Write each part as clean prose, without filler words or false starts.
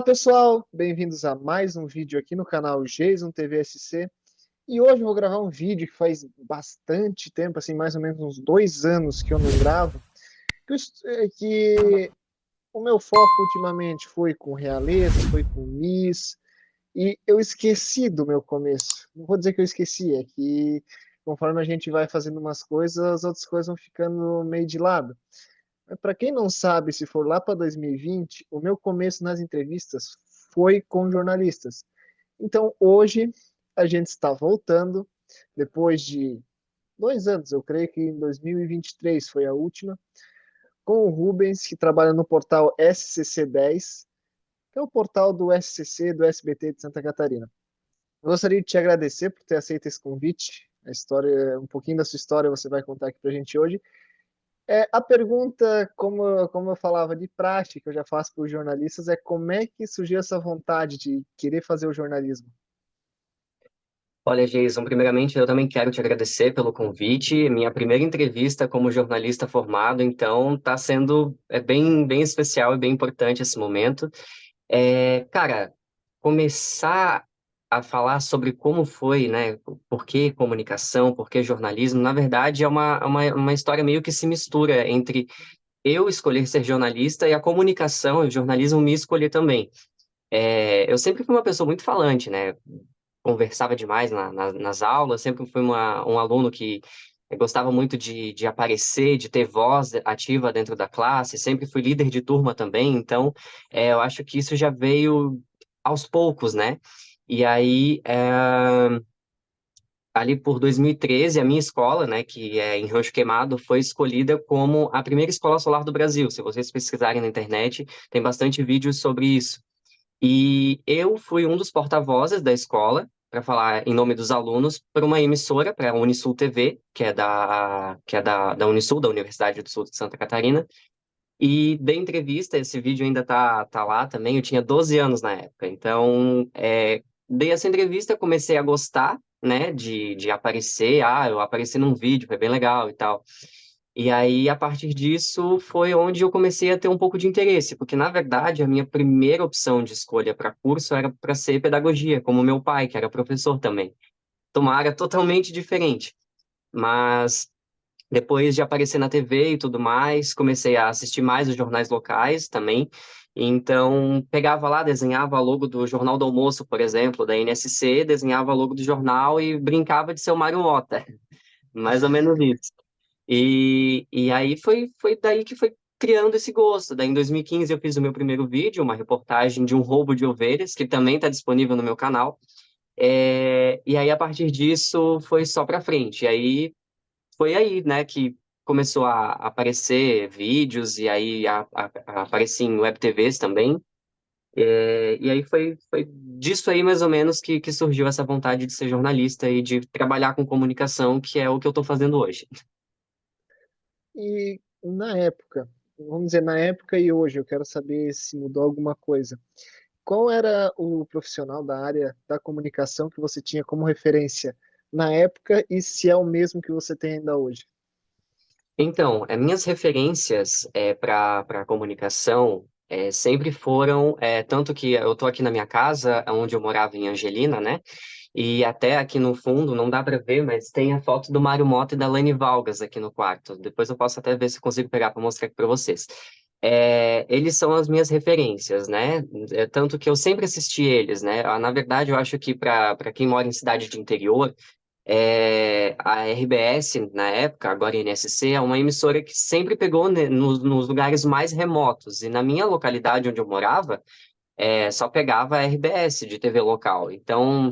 Olá pessoal, bem-vindos a mais um vídeo aqui no canal Jason TV SC. E hoje eu vou gravar um vídeo que faz bastante tempo, assim, mais ou menos uns 2 anos que eu não gravo, que o meu foco ultimamente foi com realeza, foi com Miss, e eu esqueci do meu começo. Não vou dizer que eu esqueci, é que conforme a gente vai fazendo umas coisas, as outras coisas vão ficando meio de lado. Para quem não sabe, se for lá para 2020, o meu começo nas entrevistas foi com jornalistas. Então, hoje, a gente está voltando, depois de 2 anos, eu creio que em 2023 foi a última, com o Rubens, que trabalha no portal SCC10, que é o portal do SCC, do SBT de Santa Catarina. Eu gostaria de te agradecer por ter aceito esse convite. A história, um pouquinho da sua história você vai contar aqui para a gente hoje. A pergunta, como eu falava de praxe, que eu já faço para os jornalistas, é como é que surgiu essa vontade de querer fazer o jornalismo? Olha, Jason, primeiramente eu também quero te agradecer pelo convite. Minha primeira entrevista como jornalista formado, então está sendo bem especial e bem importante esse momento. Cara, começar a falar sobre como foi, né? Por que comunicação, por que jornalismo, na verdade é uma história meio que se mistura entre eu escolher ser jornalista e a comunicação e o jornalismo me escolher também. Eu sempre fui uma pessoa muito falante, né? Conversava demais nas aulas, sempre fui um aluno que gostava muito de aparecer, de ter voz ativa dentro da classe, sempre fui líder de turma também, então eu acho que isso já veio aos poucos, né? E aí, ali por 2013, a minha escola, né, que é em Rancho Queimado, foi escolhida como a primeira escola solar do Brasil. Se vocês pesquisarem na internet, tem bastante vídeos sobre isso. E eu fui um dos porta-vozes da escola, para falar em nome dos alunos, para uma emissora, para a Unisul TV, que é da Unisul, da Universidade do Sul de Santa Catarina. E dei entrevista, esse vídeo ainda tá lá também, eu tinha 12 anos na época. Então, dei essa entrevista, comecei a gostar, né, de aparecer. Ah, eu apareci num vídeo, foi bem legal e tal. E aí, a partir disso, foi onde eu comecei a ter um pouco de interesse, porque, na verdade, a minha primeira opção de escolha para curso era para ser pedagogia, como meu pai, que era professor também. Então, uma área totalmente diferente. Mas, depois de aparecer na TV e tudo mais, comecei a assistir mais os jornais locais também. Então, pegava lá, desenhava a logo do Jornal do Almoço, por exemplo, da NSC, desenhava a logo do jornal e brincava de ser o Mário Mota. Mais ou menos isso. E aí foi daí que foi criando esse gosto. Daí em 2015 eu fiz o meu primeiro vídeo, uma reportagem de um roubo de ovelhas, que também está disponível no meu canal. E aí a partir disso foi só para frente. E aí foi aí, né, que começou a aparecer vídeos e aí a aparecer em web TVs também. E aí foi disso aí mais ou menos que surgiu essa vontade de ser jornalista e de trabalhar com comunicação, que é o que eu estou fazendo hoje. E na época, vamos dizer, na época e hoje, eu quero saber se mudou alguma coisa. Qual era o profissional da área da comunicação que você tinha como referência na época e se é o mesmo que você tem ainda hoje? Então, minhas referências para comunicação sempre foram, tanto que eu estou aqui na minha casa, onde eu morava em Angelina, né? E até aqui no fundo, não dá para ver, mas tem a foto do Mário Mota e da Lane Valgas aqui no quarto. Depois eu posso até ver se consigo pegar para mostrar aqui para vocês. Eles são as minhas referências, né? Tanto que eu sempre assisti eles, né? Na verdade, eu acho que para quem mora em cidade de interior, a RBS, na época, agora NSC, é uma emissora que sempre pegou, né, nos lugares mais remotos. E na minha localidade, onde eu morava, só pegava a RBS de TV local. Então,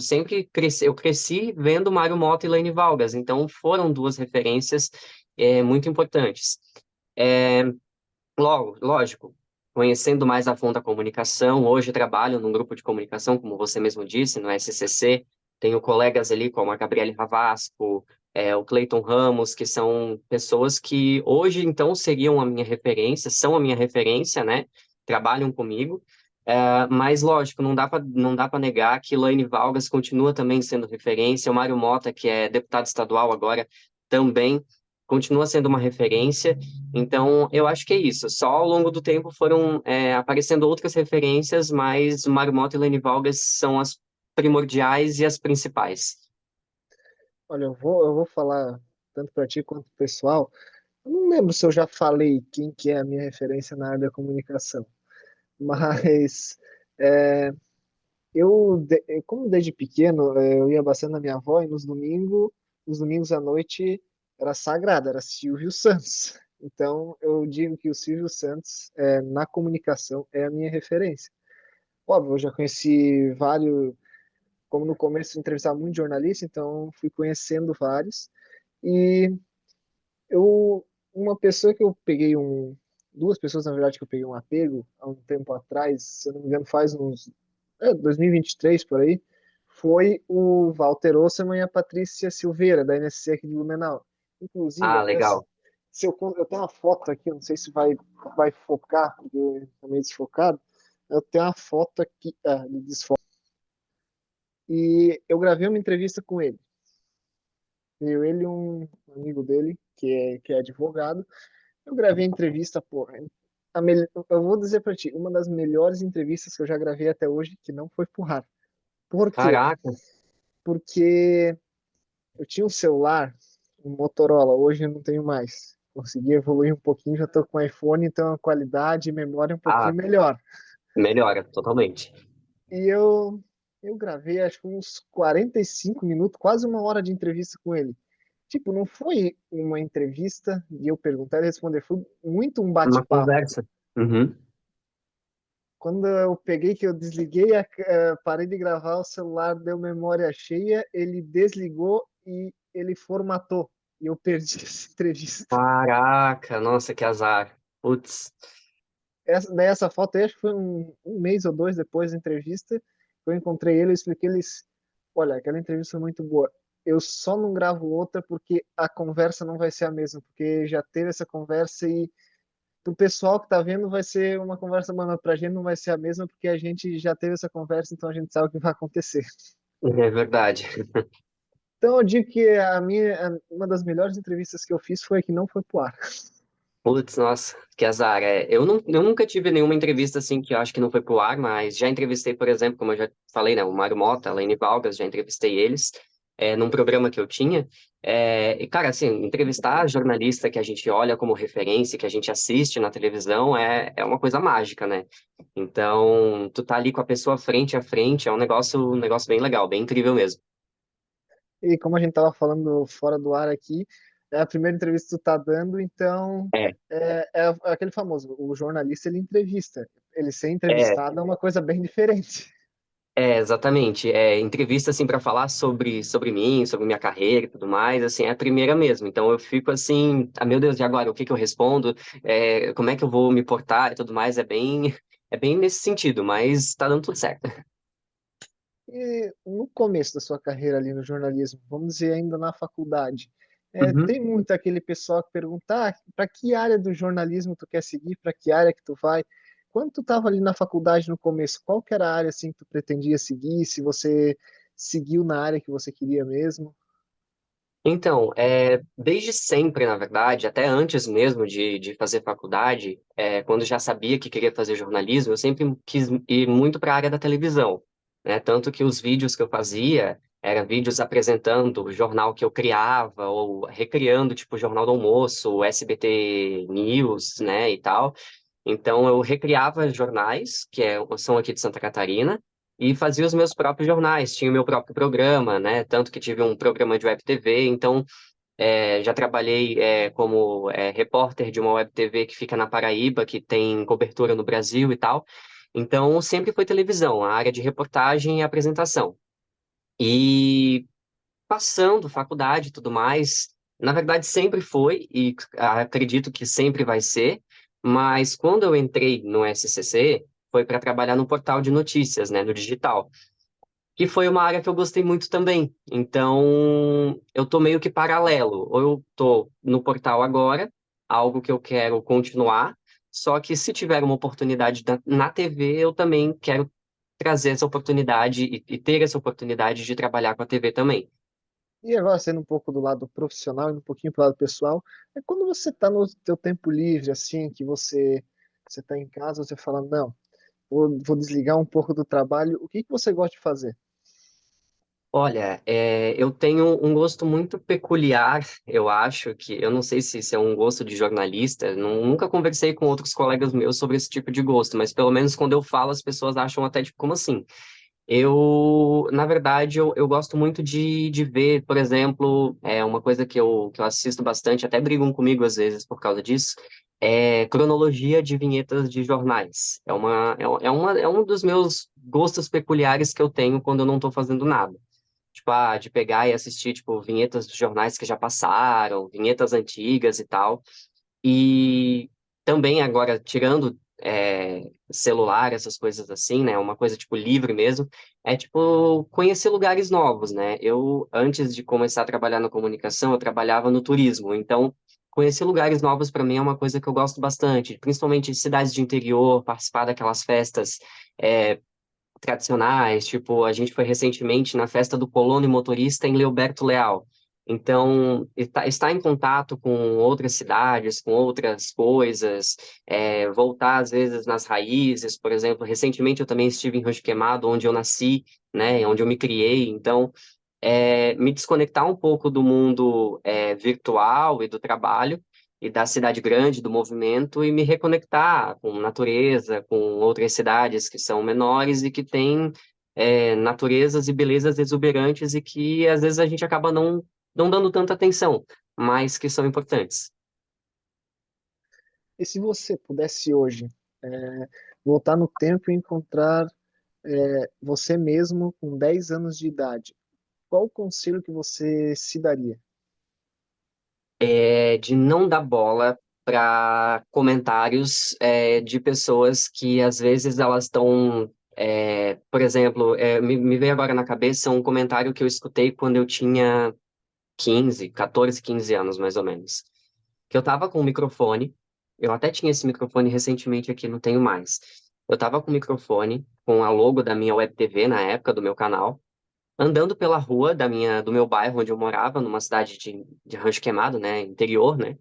eu cresci vendo Mário Mota e Lane Valgas. Então, foram duas referências, muito importantes. É, lógico, conhecendo mais a fundo a comunicação, hoje trabalho num grupo de comunicação, como você mesmo disse, no SCC, tenho colegas ali como a Gabriele Ravasco, o Cleiton Ramos, que são pessoas que hoje, então, seriam a minha referência, são a minha referência, né? Trabalham comigo, mas, lógico, não dá para negar que Laine Valgas continua também sendo referência, o Mário Mota, que é deputado estadual agora, também. continua sendo uma referência. Então, eu acho que é isso. Só ao longo do tempo foram aparecendo outras referências, mas o Mário Mota e Lene Vargas são as primordiais e as principais. Olha, eu vou falar tanto para ti quanto pro pessoal. Eu não lembro se eu já falei quem que é a minha referência na área da comunicação, mas é, como desde pequeno, eu ia bastante na minha avó e nos domingos à noite era sagrado, era Silvio Santos. Então eu digo que o Silvio Santos na comunicação é a minha referência. Óbvio, eu já conheci vários, como no começo eu entrevistava muito jornalista, então fui conhecendo vários. E eu, uma pessoa que eu peguei duas pessoas na verdade que eu peguei um apego há um tempo atrás, se eu não me engano faz uns 2023 por aí, foi o Walter Osserman e a Patrícia Silveira da NSC aqui de Blumenau. Inclusive Ah, até legal. se eu tenho uma foto aqui, eu não sei se vai focar, porque está meio desfocado. Eu tenho uma foto aqui, de desfoque. E eu gravei uma entrevista com ele. Ele e um amigo dele, que é advogado. Eu gravei a entrevista, pô. Eu vou dizer pra ti, uma das melhores entrevistas que eu já gravei até hoje, que não foi pro ar. Por quê? Caraca. Porque eu tinha um celular, um Motorola, hoje eu não tenho mais. Consegui evoluir um pouquinho, já tô com um iPhone, então a qualidade e memória é um Ah, pouquinho melhor. melhora totalmente. E eu gravei acho que uns 45 minutos, quase uma hora de entrevista com ele. Tipo, não foi uma entrevista de eu perguntar e responder, foi muito um Uma bate-papo. conversa. Uhum. Quando eu peguei, que eu desliguei, parei de gravar, o celular deu memória cheia, ele desligou e ele formatou. E eu perdi essa entrevista. Caraca, nossa, que azar. Putz. Daí essa foto aí, acho que foi um mês ou dois depois da entrevista, que eu encontrei ele e expliquei eles, olha, aquela entrevista foi muito boa. Eu só não gravo outra porque a conversa não vai ser a mesma, porque já teve essa conversa e pro pessoal que tá vendo vai ser uma conversa, mano, pra gente não vai ser a mesma porque a gente já teve essa conversa, então a gente sabe o que vai acontecer. É verdade. Então eu digo que uma das melhores entrevistas que eu fiz foi a que não foi pro ar. Putz, nossa, que azar. Eu nunca tive nenhuma entrevista assim que eu acho que não foi pro ar, mas já entrevistei, por exemplo, como eu já falei, né, o Mário Mota, a Lene Vargas, já entrevistei eles num programa que eu tinha. E, cara, assim, entrevistar jornalista que a gente olha como referência, que a gente assiste na televisão, é uma coisa mágica, né? Então, tu tá ali com a pessoa frente a frente, é um negócio bem legal, bem incrível mesmo. E como a gente tava falando fora do ar aqui, é a primeira entrevista que tu tá dando, então É, é aquele famoso, o jornalista ele entrevista. Ele ser é, entrevistado é uma coisa bem diferente. Exatamente. Entrevista assim para falar sobre mim, sobre minha carreira e tudo mais, assim, é a primeira mesmo. Então eu fico assim, ah, meu Deus, e agora o que que eu respondo? Como é que eu vou me portar e tudo mais? É bem nesse sentido, mas tá dando tudo certo. E no começo da sua carreira ali no jornalismo, vamos dizer ainda na faculdade, Uhum. tem muito aquele pessoal que pergunta, para que área do jornalismo tu quer seguir, para que área que tu vai? Quando tu estava ali na faculdade no começo, qual que era a área assim que tu pretendia seguir? Se você seguiu na área que você queria mesmo? Então, desde sempre, na verdade, até antes mesmo de fazer faculdade, quando já sabia que queria fazer jornalismo, eu sempre quis ir muito para a área da televisão, né? Tanto que os vídeos que eu fazia eram vídeos apresentando o jornal que eu criava, ou recriando, tipo, o Jornal do Almoço, o SBT News, né, e tal. Então, eu recriava jornais, são aqui de Santa Catarina, e fazia os meus próprios jornais, tinha o meu próprio programa, né? Tanto que tive um programa de web TV, então já trabalhei como repórter de uma web TV que fica na Paraíba, que tem cobertura no Brasil e tal. Então, sempre foi televisão, a área de reportagem e apresentação. E passando faculdade e tudo mais, na verdade sempre foi, e acredito que sempre vai ser, mas quando eu entrei no SCC, foi para trabalhar no portal de notícias, né, no digital, que foi uma área que eu gostei muito também. Então, eu tô meio que paralelo. Ou eu tô no portal agora, algo que eu quero continuar, só que se tiver uma oportunidade na TV, eu também quero trazer essa oportunidade e ter essa oportunidade de trabalhar com a TV também. E agora, sendo um pouco do lado profissional e um pouquinho pro lado pessoal, é quando você está no teu tempo livre, assim, que você está em casa, você fala, não, vou desligar um pouco do trabalho, o que que você gosta de fazer? Olha, eu tenho um gosto muito peculiar, eu acho que, eu não sei se isso é um gosto de jornalista, nunca conversei com outros colegas meus sobre esse tipo de gosto, mas pelo menos quando eu falo, as pessoas acham até, tipo, como assim? Na verdade, eu gosto muito de ver, por exemplo, uma coisa que eu assisto bastante, até brigam comigo às vezes por causa disso, é cronologia de vinhetas de jornais. É um dos meus gostos peculiares que eu tenho quando eu não estou fazendo nada. Tipo, de pegar e assistir, tipo, vinhetas dos jornais que já passaram, vinhetas antigas e tal. E também agora, tirando celular, essas coisas assim, né? Uma coisa tipo livre mesmo, é tipo conhecer lugares novos, né? Eu, antes de começar a trabalhar na comunicação, eu trabalhava no turismo, então conhecer lugares novos para mim é uma coisa que eu gosto bastante, principalmente cidades de interior, participar daquelas festas é, tradicionais, tipo, a gente foi recentemente na festa do colono e motorista em Leoberto Leal. Então, estar em contato com outras cidades, com outras coisas, voltar às vezes nas raízes, por exemplo, recentemente eu também estive em Rancho Queimado, onde eu nasci, né, onde eu me criei, então, me desconectar um pouco do mundo virtual e do trabalho, e da cidade grande, do movimento, e me reconectar com natureza, com outras cidades que são menores e que têm naturezas e belezas exuberantes e que às vezes a gente acaba não dando tanta atenção, mas que são importantes. E se você pudesse hoje é, voltar no tempo e encontrar você mesmo com 10 anos de idade, qual o conselho que você se daria? De não dar bola para comentários de pessoas que às vezes elas estão. Por exemplo, me veio agora na cabeça um comentário que eu escutei quando eu tinha 14, 15 anos, mais ou menos. Que eu tava com o microfone, eu até tinha esse microfone recentemente aqui, não tenho mais. Eu tava com o microfone, com a logo da minha web TV na época, do meu canal, andando pela rua do meu bairro onde eu morava, numa cidade de Rancho Queimado, né, interior, né?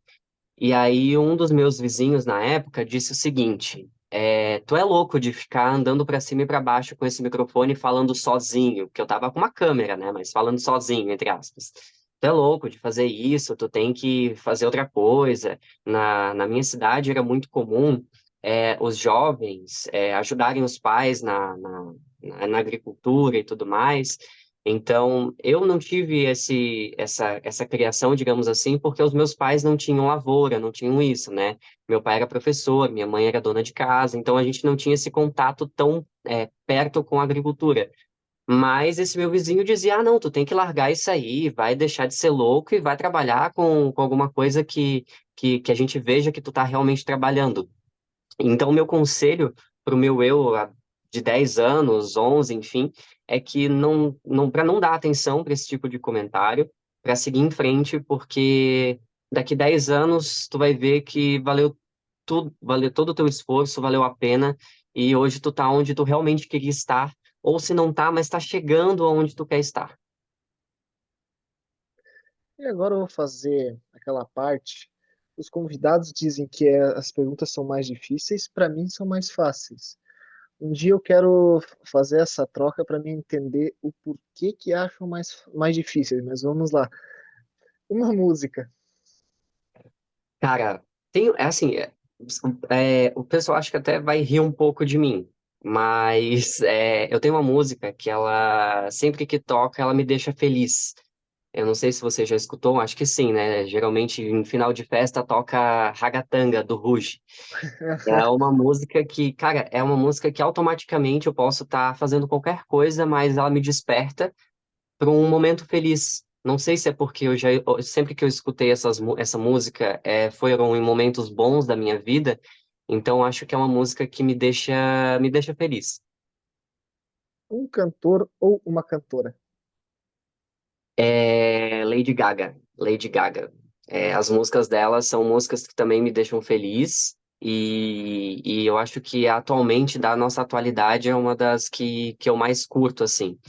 E aí um dos meus vizinhos na época disse o seguinte: tu é louco de ficar andando pra cima e pra baixo com esse microfone falando sozinho, porque eu tava com uma câmera, né, mas falando sozinho, entre aspas. Tu é louco de fazer isso, tu tem que fazer outra coisa. Na minha cidade era muito comum os jovens ajudarem os pais na agricultura e tudo mais. Então, eu não tive essa criação, digamos assim, porque os meus pais não tinham lavoura, não tinham isso, né? Meu pai era professor, minha mãe era dona de casa, então a gente não tinha esse contato tão perto com a agricultura. Mas esse meu vizinho dizia: ah, não, tu tem que largar isso aí, vai deixar de ser louco e vai trabalhar com alguma coisa que a gente veja que tu tá realmente trabalhando. Então, meu conselho para o meu de 10 anos, 11, enfim, é que para não dar atenção para esse tipo de comentário, para seguir em frente, porque daqui 10 anos tu vai ver que valeu tudo, valeu todo o teu esforço, valeu a pena, e hoje tu tá onde tu realmente queria estar, ou se não tá, mas tá chegando aonde tu quer estar. E agora eu vou fazer aquela parte. Os convidados dizem que as perguntas são mais difíceis, para mim são mais fáceis. Um dia eu quero fazer essa troca para mim entender o porquê que acham mais difíceis, mas vamos lá. Uma música. Cara, é assim, o pessoal acho que até vai rir um pouco de mim, mas eu tenho uma música que ela, sempre que toca, ela me deixa feliz. Eu não sei se você já escutou, acho que sim, né? Geralmente em final de festa toca Ragatanga, do Ruge. É uma música que, cara, é uma música que automaticamente eu posso estar fazendo qualquer coisa, mas ela me desperta para um momento feliz. Não sei se é porque sempre que eu escutei essa música, foram em momentos bons da minha vida, então acho que é uma música que me deixa feliz. Um cantor ou uma cantora. É Lady Gaga, Lady Gaga. As músicas dela são músicas que também me deixam feliz e eu acho que atualmente, da nossa atualidade, é uma das que eu mais curto, assim.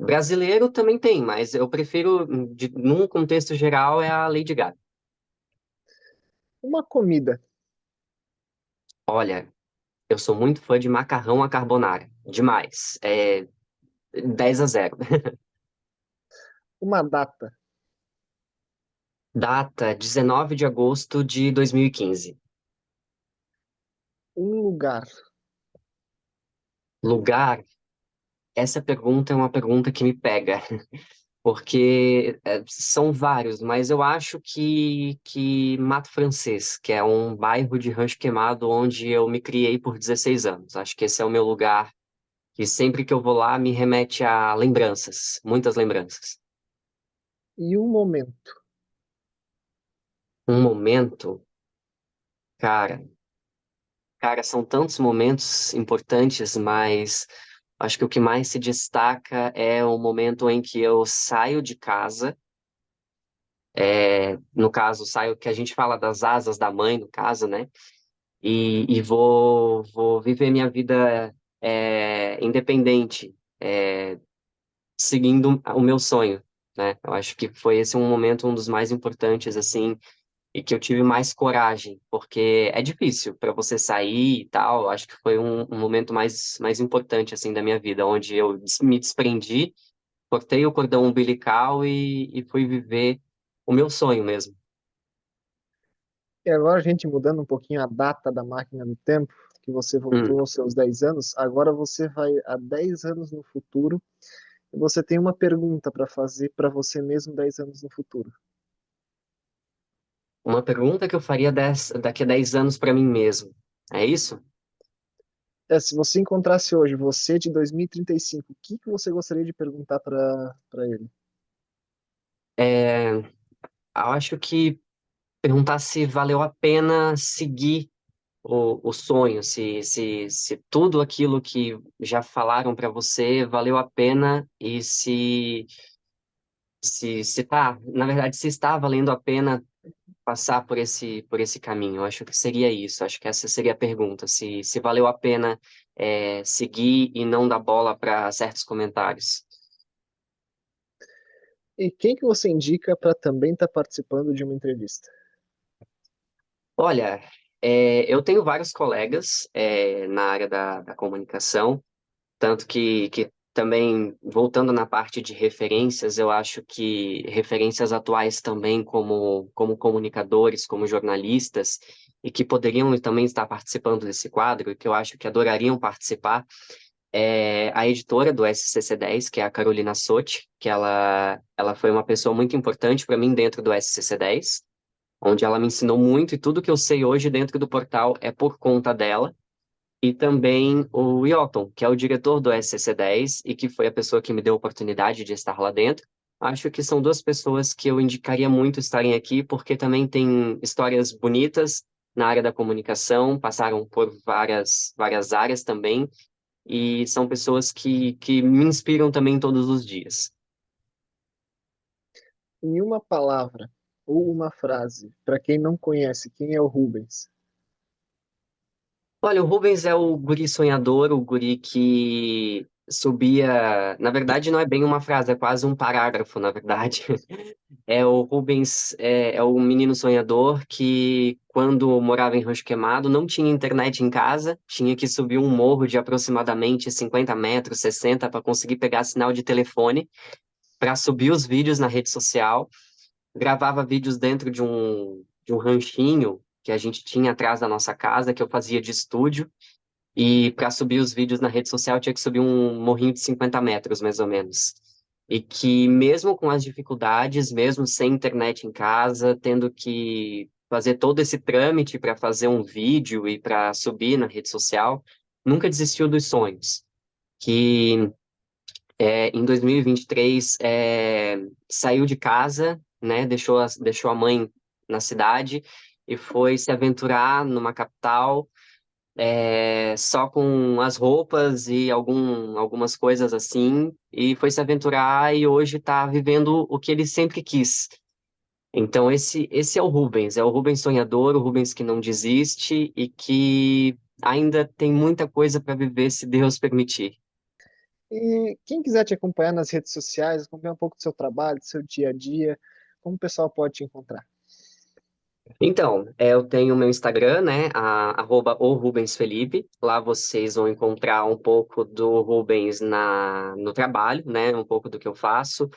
Brasileiro também tem, mas eu prefiro, num contexto geral, é a Lady Gaga. Uma comida, Olha, eu sou muito fã de macarrão à carbonara. Demais. 10-0. uma data, Data 19 de agosto de 2015. um lugar. Lugar, essa pergunta é uma pergunta que me pega, porque são vários, mas eu acho que Mato Francês, que é um bairro de Rancho Queimado onde eu me criei por 16 anos. Acho que esse é o meu lugar que sempre que eu vou lá me remete a lembranças, muitas lembranças. E um momento. Um momento, cara, cara, são tantos momentos importantes, mas acho que o que mais se destaca é o momento em que eu saio de casa, no caso, saio que a gente fala das asas da mãe, no caso, né? E vou viver minha vida independente, seguindo o meu sonho, né? Eu acho que foi esse um momento, um dos mais importantes, assim, e que eu tive mais coragem, porque é difícil para você sair e tal. Acho que foi um momento mais importante assim da minha vida, onde eu me desprendi, cortei o cordão umbilical e fui viver o meu sonho mesmo. E agora a gente mudando um pouquinho a data da máquina do tempo, que você Hum, voltou aos seus 10 anos, agora você vai a 10 anos no futuro e você tem uma pergunta para fazer para você mesmo 10 anos no futuro. uma pergunta que eu faria daqui a 10 anos para mim mesmo. É isso? Se você encontrasse hoje você de 2035, o que que você gostaria de perguntar para ele? Eu acho que perguntar se valeu a pena seguir o sonho, se tudo aquilo que já falaram para você valeu a pena e se tá, na verdade, se está valendo a pena passar por esse caminho. Eu acho que seria isso. Acho que essa seria a pergunta, se valeu a pena seguir e não dar bola para certos comentários. E quem que você indica para também estar participando de uma entrevista? Olha, eu tenho vários colegas na área da comunicação. Tanto que também, voltando na parte de referências, eu acho que referências atuais também como comunicadores, como jornalistas, e que poderiam também estar participando desse quadro, e que eu acho que adorariam participar, é a editora do SCC-10, que é a Carolina Sotti, que ela foi uma pessoa muito importante para mim dentro do SCC-10, onde ela me ensinou muito, e tudo que eu sei hoje dentro do portal é por conta dela e também o Wilton, que é o diretor do SCC-10 e que foi a pessoa que me deu a oportunidade de estar lá dentro. Acho que são duas pessoas que eu indicaria muito estarem aqui, porque também têm histórias bonitas na área da comunicação, passaram por várias áreas também, e são pessoas que me inspiram também todos os dias. Em uma palavra ou uma frase, para quem não conhece, quem é o Rubens? Olha, o Rubens é o guri sonhador, o guri que subia. Na verdade, não é bem uma frase, é quase um parágrafo, na verdade. É o Rubens, é o menino sonhador que, quando morava em Rancho Queimado, não tinha internet em casa, tinha que subir um morro de aproximadamente 50 metros, 60, para conseguir pegar sinal de telefone, para subir os vídeos na rede social. Gravava vídeos dentro de um ranchinho que a gente tinha atrás da nossa casa, que eu fazia de estúdio. E para subir os vídeos na rede social, eu tinha que subir um morrinho de 50 metros, mais ou menos. E que, mesmo com as dificuldades, mesmo sem internet em casa, tendo que fazer todo esse trâmite para fazer um vídeo e para subir na rede social, nunca desistiu dos sonhos. Que em 2023 saiu de casa, né, deixou a mãe na cidade e foi se aventurar numa capital só com as roupas e algumas coisas assim, e foi se aventurar e hoje está vivendo o que ele sempre quis. Então, esse é o Rubens sonhador, o Rubens que não desiste e que ainda tem muita coisa para viver, se Deus permitir. E quem quiser te acompanhar nas redes sociais, acompanhar um pouco do seu trabalho, do seu dia a dia, como o pessoal pode te encontrar? Então, eu tenho o meu Instagram, né, arroba o Rubens Felipe. Lá vocês vão encontrar um pouco do Rubens no trabalho, né, um pouco do que eu faço.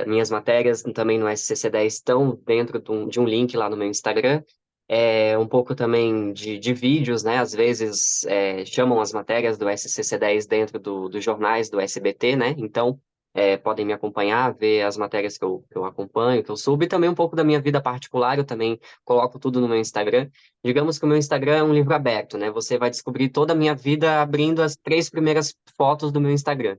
Minhas matérias também no SCC10 estão dentro de um link lá no meu Instagram. Um pouco também de vídeos, né, às vezes chamam as matérias do SCC10 dentro dos jornais do SBT, né, então podem me acompanhar, ver as matérias que eu acompanho, que eu subo, e também um pouco da minha vida particular, eu também coloco tudo no meu Instagram. Digamos que o meu Instagram é um livro aberto, né? Você vai descobrir toda a minha vida abrindo as 3 primeiras fotos do meu Instagram.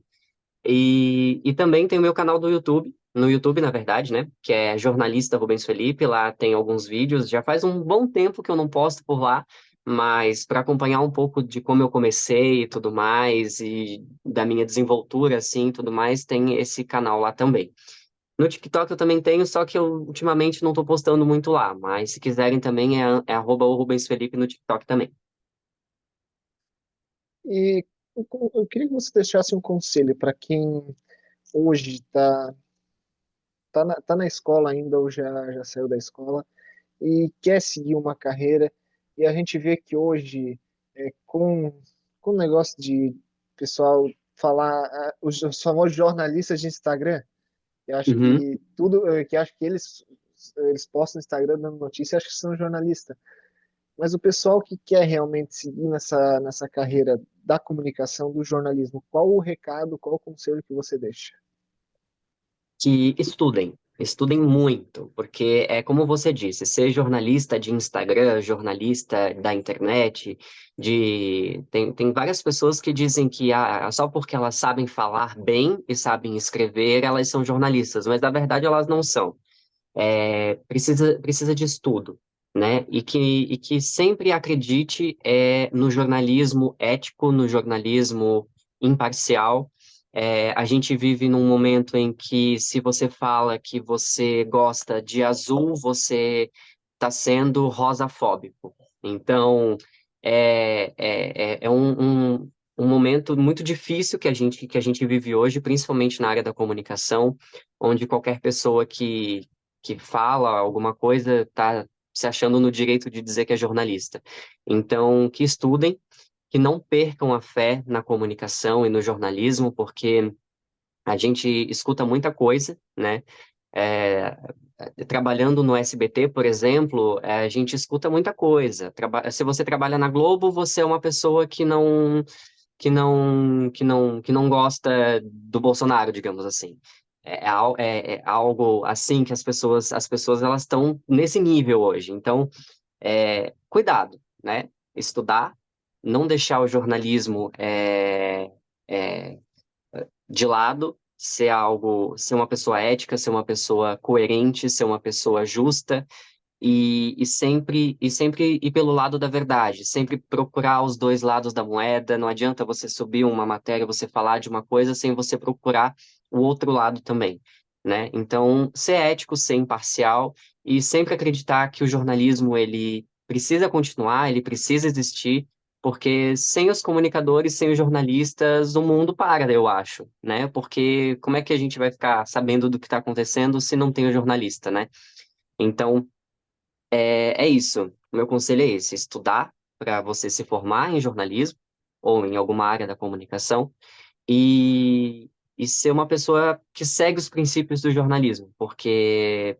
E também tem o meu canal do YouTube, no YouTube, na verdade, né? Que é Jornalista Rubens Felipe. Lá tem alguns vídeos. Já faz um bom tempo que eu não posto por lá, mas para acompanhar um pouco de como eu comecei e tudo mais, e da minha desenvoltura, assim, e tudo mais, tem esse canal lá também. No TikTok eu também tenho, só que eu ultimamente não estou postando muito lá. Mas se quiserem também é arroba o Rubens Felipe no TikTok também. E eu queria que você deixasse um conselho para quem hoje tá na escola ainda ou já saiu da escola e quer seguir uma carreira. E a gente vê que hoje, com o negócio de pessoal falar, os famosos jornalistas de Instagram, eu acho Uhum. que tudo, que acho que eles postam no Instagram dando notícia, acho que são jornalistas. Mas o pessoal que quer realmente seguir nessa carreira da comunicação, do jornalismo, qual o recado, qual o conselho que você deixa? Que estudem muito, porque é como você disse, ser jornalista de Instagram, jornalista da internet, tem várias pessoas que dizem que só porque elas sabem falar bem e sabem escrever, elas são jornalistas, mas na verdade elas não são. Precisa de estudo, né? E que sempre acredite no jornalismo ético, no jornalismo imparcial. A gente vive num momento em que, se você fala que você gosta de azul, você está sendo rosafóbico. Então, é um momento muito difícil que a gente vive hoje, principalmente na área da comunicação, onde qualquer pessoa que fala alguma coisa está se achando no direito de dizer que é jornalista. Então, que estudem, que não percam a fé na comunicação e no jornalismo, porque a gente escuta muita coisa, né? É, Trabalhando no SBT, por exemplo, a gente escuta muita coisa. Se você trabalha na Globo, você é uma pessoa que não gosta do Bolsonaro, digamos assim. É algo assim que as pessoas elas estão nesse nível hoje. Então, cuidado, né? Estudar, não deixar o jornalismo é, de lado, ser uma pessoa ética, ser uma pessoa coerente, ser uma pessoa justa e sempre ir pelo lado da verdade, sempre procurar os dois lados da moeda. Não adianta você subir uma matéria, você falar de uma coisa sem você procurar o outro lado também, né? Então, ser ético, ser imparcial e sempre acreditar que o jornalismo ele precisa continuar, ele precisa existir, porque sem os comunicadores, sem os jornalistas, o mundo para, eu acho, né? Porque como é que a gente vai ficar sabendo do que está acontecendo se não tem o jornalista, né? Então, é isso. O meu conselho é esse: estudar para você se formar em jornalismo ou em alguma área da comunicação e ser uma pessoa que segue os princípios do jornalismo, porque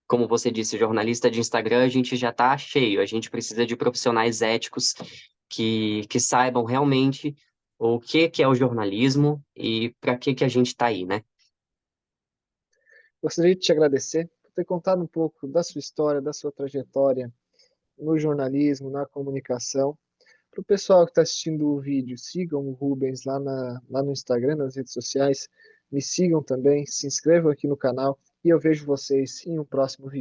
como você disse, jornalista de Instagram, a gente já está cheio. A gente precisa de profissionais éticos que saibam realmente o que é o jornalismo e para que a gente está aí, né? Gostaria de te agradecer por ter contado um pouco da sua história, da sua trajetória no jornalismo, na comunicação. Para o pessoal que está assistindo o vídeo, sigam o Rubens lá no Instagram, nas redes sociais. Me sigam também, se inscrevam aqui no canal e eu vejo vocês em um próximo vídeo.